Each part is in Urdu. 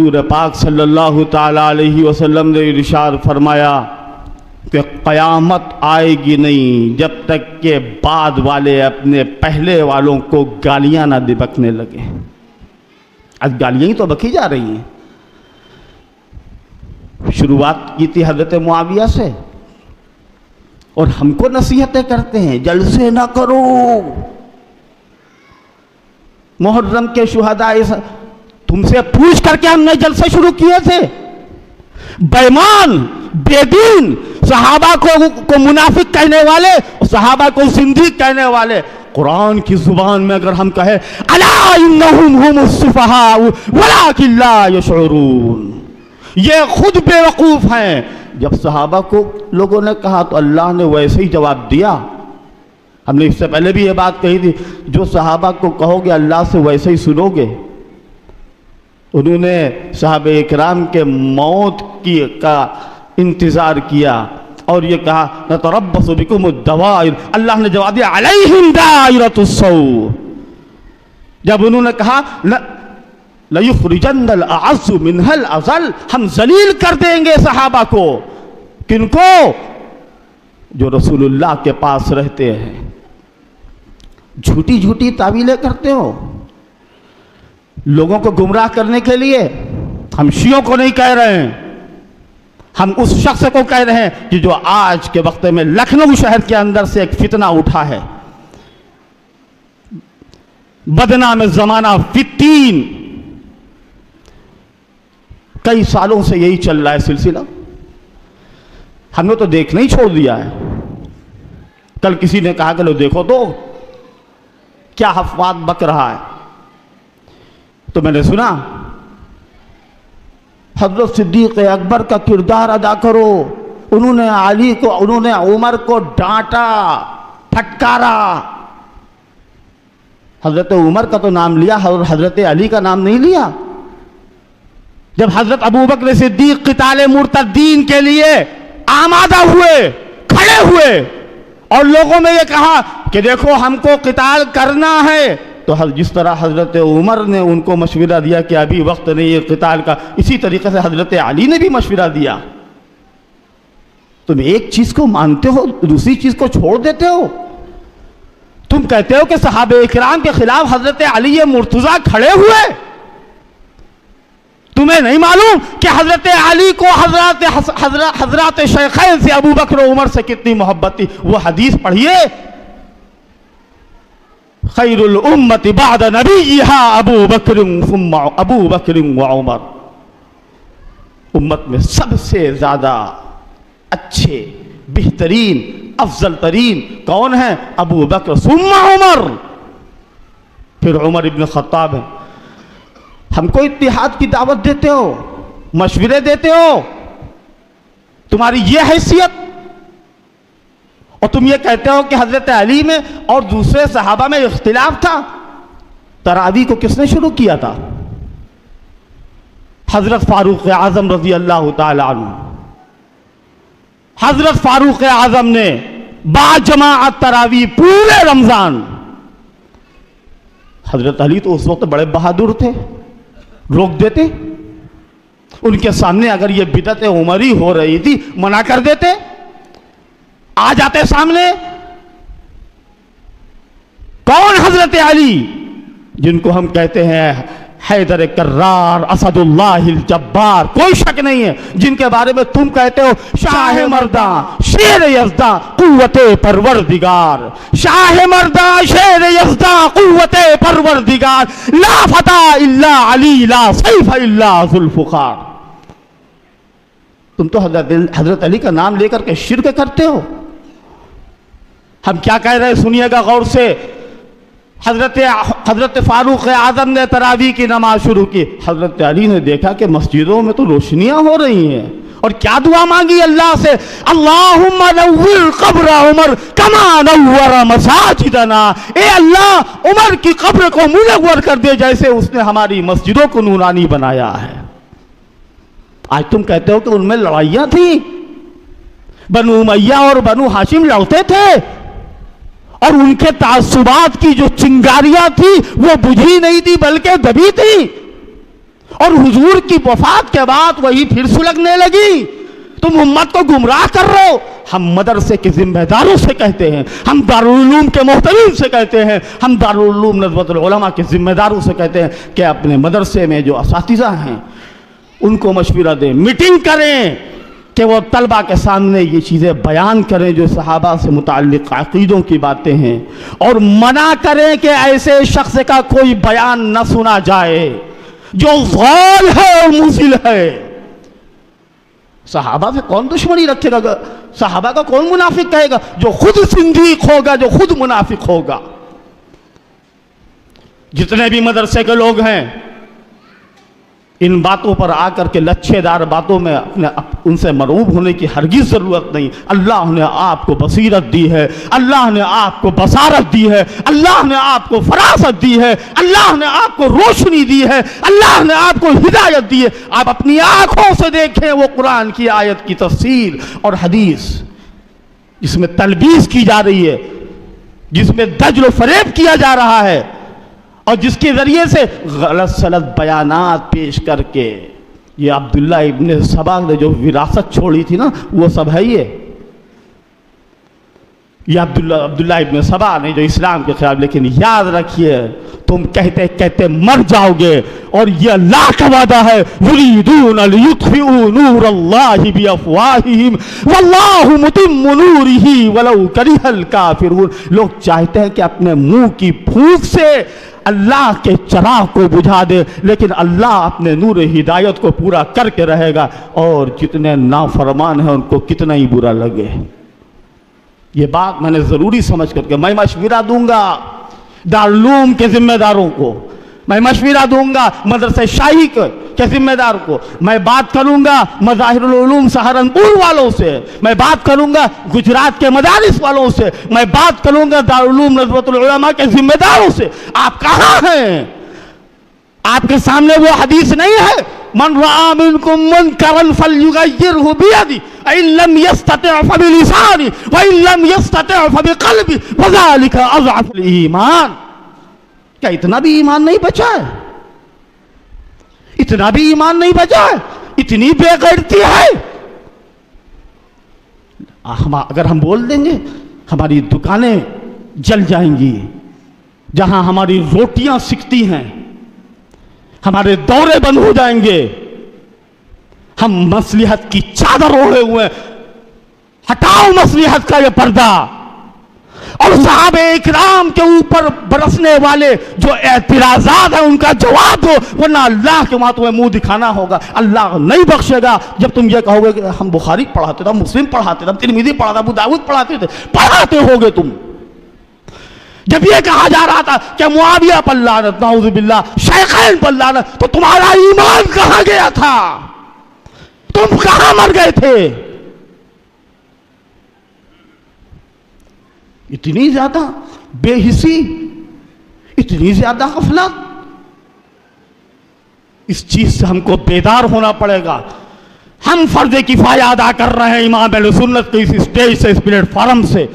حضور پاک صلی اللہ تعالیٰ علیہ وسلم نے ارشاد فرمایا کہ قیامت آئے گی نہیں جب تک کہ بعد والے اپنے پہلے والوں کو گالیاں نہ بکنے لگے. آج گالیاں ہی تو بکی جا رہی ہیں. شروعات کی تھی حضرت معاویہ سے اور ہم کو نصیحتیں کرتے ہیں جلسے نہ کرو. محرم کے شہداء تم سے پوچھ کر کے ہم نے جلسے شروع کیے تھے. بے ایمان بے دین صحابہ کو منافق کہنے والے، صحابہ کو زندیق کہنے والے، قرآن کی زبان میں اگر ہم کہیں الا انہم هم السفہاء ولکن لا یشعرون، یہ خود بے وقوف ہیں. جب صحابہ کو لوگوں نے کہا تو اللہ نے ویسے ہی جواب دیا. ہم نے اس سے پہلے بھی یہ بات کہی تھی، جو صحابہ کو کہو گے اللہ سے ویسے ہی سنو گے. انہوں نے صحابہ اکرام کے موت کا انتظار کیا اور یہ کہا نتربص بکم الدوائر. اللہ نے جواب دیا علیہم دائرۃ السوء. جب انہوں نے کہا لَيُخْرِجَنَّ الْأَعَزُّ مِنْهَا الْأَذَلَّ، ہم ذلیل کر دیں گے صحابہ کو. کن کو؟ جو رسول اللہ کے پاس رہتے ہیں. جھوٹی جھوٹی تعویلیں کرتے ہو لوگوں کو گمراہ کرنے کے لیے. ہم شیعوں کو نہیں کہہ رہے ہیں، ہم اس شخص کو کہہ رہے ہیں کہ جو آج کے وقت میں لکھنؤ شہر کے اندر سے ایک فتنہ اٹھا ہے، بدنام زمانہ فتین. کئی سالوں سے یہی چل رہا ہے سلسلہ. ہم نے تو دیکھنا ہی چھوڑ دیا ہے. کل کسی نے کہا کہ لو دیکھو تو کیا افواد بک رہا ہے. تو میں نے سنا حضرت صدیق اکبر کا کردار ادا کرو. انہوں نے علی کو، انہوں نے عمر کو ڈانٹا پھٹکارا. حضرت عمر کا تو نام لیا، حضرت علی کا نام نہیں لیا. جب حضرت ابوبکر صدیق قتال مرتدین کے لیے آمادہ ہوئے، کھڑے ہوئے اور لوگوں میں یہ کہا کہ دیکھو ہم کو قتال کرنا ہے، تو جس طرح حضرت عمر نے ان کو مشورہ دیا کہ ابھی وقت نہیں ہے قتال کا، اسی طریقے سے حضرت علی نے بھی مشورہ دیا. تم ایک چیز کو مانتے ہو دوسری چیز کو چھوڑ دیتے ہو. تم کہتے ہو کہ صحابہ اکرام کے خلاف حضرت علی مرتضیٰ کھڑے ہوئے. تمہیں نہیں معلوم کہ حضرت علی کو حضرات شیخین سے ابو بکر و عمر سے کتنی محبت تھی. وہ حدیث پڑھیے، خیر الامت بعد نبیہا ابو بکر و عمر. امت میں سب سے زیادہ اچھے، بہترین، افضل ترین کون ہیں؟ ابو بکر ثم عمر، پھر عمر ابن خطاب ہیں. ہم کو اتحاد کی دعوت دیتے ہو، مشورے دیتے ہو، تمہاری یہ حیثیت، اور تم یہ کہتے ہو کہ حضرت علی میں اور دوسرے صحابہ میں اختلاف تھا. تراویح کو کس نے شروع کیا تھا؟ حضرت فاروق اعظم رضی اللہ تعالی عنہ. حضرت فاروق اعظم نے با جماعت تراویح پورے رمضان. حضرت علی تو اس وقت بڑے بہادر تھے، روک دیتے. ان کے سامنے اگر یہ بدعت عمری ہو رہی تھی منع کر دیتے. آ جاتے سامنے. کون حضرت علی جن کو ہم کہتے ہیں حیدر کرار، اسد اللہ الجبار، کوئی شک نہیں ہے، جن کے بارے میں تم کہتے ہو شاہ مرداں، شیر یزداں، قوت پروردگار. شاہ مرداں، شیر یزداں، قوت پروردگار، لا فتح الا علی، لا سیف الا ذوالفقار. تم تو حضرت علی کا نام لے کر کے شرک کرتے ہو. ہم کیا کہہ رہے ہیں سنیے گا غور سے. حضرت فاروق اعظم نے تراویح کی نماز شروع کی. حضرت علی نے دیکھا کہ مسجدوں میں تو روشنیاں ہو رہی ہیں، اور کیا دعا مانگی اللہ سے؟ اللہم نور قبر عمر کما نور مساجدنا. اے اللہ عمر کی قبر کو منور کر دے جیسے اس نے ہماری مسجدوں کو نورانی بنایا ہے. آج تم کہتے ہو کہ ان میں لڑائیاں تھیں، بنو امیہ اور بنو ہاشم لڑتے تھے، اور ان کے تعصبات کی جو چنگاریاں تھی وہ بجھی نہیں تھی بلکہ دبی تھی. اور حضور کی وفات کے بعد وہی پھر سلگنے لگی. تم امت کو گمراہ کر رہے ہو. ہم مدرسے کے ذمہ داروں سے کہتے ہیں, ہم دارالعلوم کے محتمین سے کہتے ہیں, ہم دارالعلوم ندوۃ العلماء کے ذمہ داروں سے کہتے ہیں کہ اپنے مدرسے میں جو اساتذہ ہیں ان کو مشورہ دیں, میٹنگ کریں کہ وہ طلبہ کے سامنے یہ چیزیں بیان کریں جو صحابہ سے متعلق عقیدوں کی باتیں ہیں, اور منع کریں کہ ایسے شخص کا کوئی بیان نہ سنا جائے جو غال ہے اور مضل ہے. صحابہ سے کون دشمنی رکھے گا؟ صحابہ کا کون منافق کہے گا؟ جو خود زندیق ہوگا, جو خود منافق ہوگا. جتنے بھی مدرسے کے لوگ ہیں ان باتوں پر آ کر کے لچھے دار باتوں میں ان سے مرعوب ہونے کی ہرگز ضرورت نہیں. اللہ نے آپ کو بصیرت دی ہے, اللہ نے آپ کو بصارت دی ہے, اللہ نے آپ کو فراست دی ہے, اللہ نے آپ کو روشنی دی ہے, اللہ نے آپ کو ہدایت دی ہے. آپ اپنی آنکھوں سے دیکھیں وہ قرآن کی آیت کی تفسیر اور حدیث جس میں تلبیس کی جا رہی ہے, جس میں دجل و فریب کیا جا رہا ہے, اور جس کے ذریعے سے غلط سلط بیانات پیش کر کے یہ عبداللہ ابن سبا نے جو وراثت چھوڑی تھی نا وہ سب ہے. یہ عبداللہ ابن سبا نے جو اسلام کے خلاف, لیکن یاد رکھیے تم کہتے کہتے مر جاؤ گے, اور یہ اللہ کا وعدہ ہے یریدون لیطفئوا نور اللہ بافواہہم واللہ متم نورہ ولو کرہ الکافرون. لوگ چاہتے ہیں کہ اپنے منہ کی پھونک سے اللہ کے چراغ کو بجھا دے, لیکن اللہ اپنے نور ہدایت کو پورا کر کے رہے گا, اور جتنے نافرمان ہیں ان کو کتنا ہی برا لگے. یہ بات میں نے ضروری سمجھ کر کے میں مشورہ دوں گا دارالعلوم کے ذمہ داروں کو, میں مشورہ دوں گا مدرسہ شاہی کے ذمہ دار کو, میں بات کروں گا مظاہر العلوم سہارنپور والوں سے, میں بات کروں گا گجرات کے مدارس والوں سے, میں بات کروں گا دارالعلوم ندوۃ العلماء کے ذمہ داروں سے. آپ کہاں ہیں؟ آپ کے سامنے وہ حدیث نہیں ہے من رأى منكم منكرا فليغيره بيده وإن لم يستطع فبلسانه وإن لم يستطع فبقلبه وذلك أضعف الإيمان. کیا اتنا بھی ایمان نہیں بچا ہے؟ اتنا بھی ایمان نہیں بچا ہے؟ اتنی بے غیرتی ہے؟ اگر ہم بول دیں گے ہماری دکانیں جل جائیں گی, جہاں ہماری روٹیاں سکتی ہیں ہمارے دورے بند ہو جائیں گے, ہم مصلحت کی چادر اوڑھے ہوئے, ہٹاؤ مصلحت کا یہ پردہ, اور صحابہ اکرام کے اوپر برسنے والے جو اعتراضات ہیں ان کا جواب دو, ورنہ اللہ کے وہاں تمہیں منہ دکھانا ہوگا. اللہ نہیں بخشے گا جب تم یہ کہو گے کہ ہم بخاری پڑھاتے تھے, ہم مسلم پڑھاتے تھے, ہم ترمذی پڑھاتے تھے, ابو داؤد پڑھاتے تھے. پڑھاتے ہوگے تم. جب یہ کہا جا رہا تھا کہ معاویہ پر لعنت, نعوذ باللہ, شیخین پر لعنت, تو تمہارا ایمان کہاں گیا تھا؟ تم کہاں مر گئے تھے؟ اتنی زیادہ بے حسی, اتنی زیادہ غفلت. اس چیز سے ہم کو بیدار ہونا پڑے گا. ہم فرض کفایہ ادا کر رہے ہیں امام اہل سنت کے اس اسٹیج سے, اس پلیٹ فارم سے.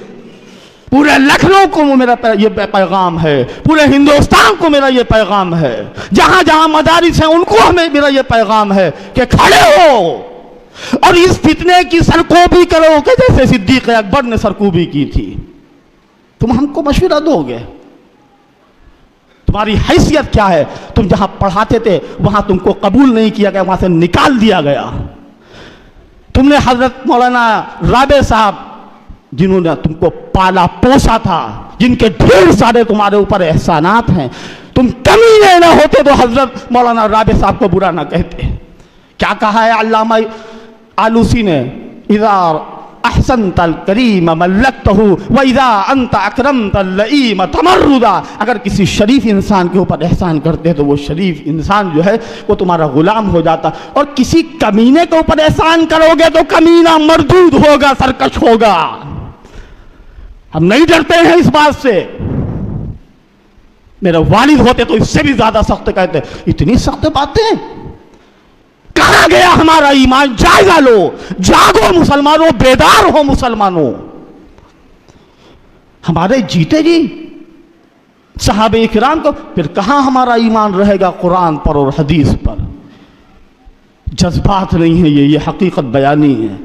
پورے لکھنؤ کو میرا یہ پیغام ہے, پورے ہندوستان کو میرا یہ پیغام ہے, جہاں جہاں مدارس ہیں ان کو ہمیں میرا یہ پیغام ہے کہ کھڑے ہو اور اس فتنے کی سرکوبی کرو کہ جیسے صدیق اکبر نے سرکوبی کی تھی. تم ہم کو مشورہ دو گے؟ تمہاری حیثیت کیا ہے؟ تم جہاں پڑھاتے تھے وہاں تم کو قبول نہیں کیا گیا, وہاں سے نکال دیا گیا. تم نے حضرت مولانا رابع صاحب جنہوں نے تم کو پالا پوسا تھا, جن کے ڈھیر سارے تمہارے اوپر احسانات ہیں, تم کمینے نہ ہوتے تو حضرت مولانا رابع صاحب کو برا نہ کہتے. کیا کہا ہے علامہ آلوسی نے؟ اذا احسنت الکریم ملکتہ واذا انت اکرمت اللئیم تمردا. اگر کسی شریف انسان کے اوپر احسان کرتے تو وہ شریف انسان جو ہے وہ تمہارا غلام ہو جاتا, اور کسی کمینے کے اوپر احسان کرو گے تو کمینہ مردود ہوگا, سرکش ہوگا. ہم نہیں ڈرتے ہیں اس بات سے. میرے والد ہوتے تو اس سے بھی زیادہ سخت کہتے. اتنی سخت باتیں, کہاں گیا ہمارا ایمان؟ جائزہ لو, جاگو مسلمانوں, بیدار ہو مسلمانوں. ہمارے جیتے جی صحابہ اکرام کو, پھر کہاں ہمارا ایمان رہے گا قرآن پر اور حدیث پر؟ جذبات نہیں ہیں، یہ حقیقت بیانی ہے.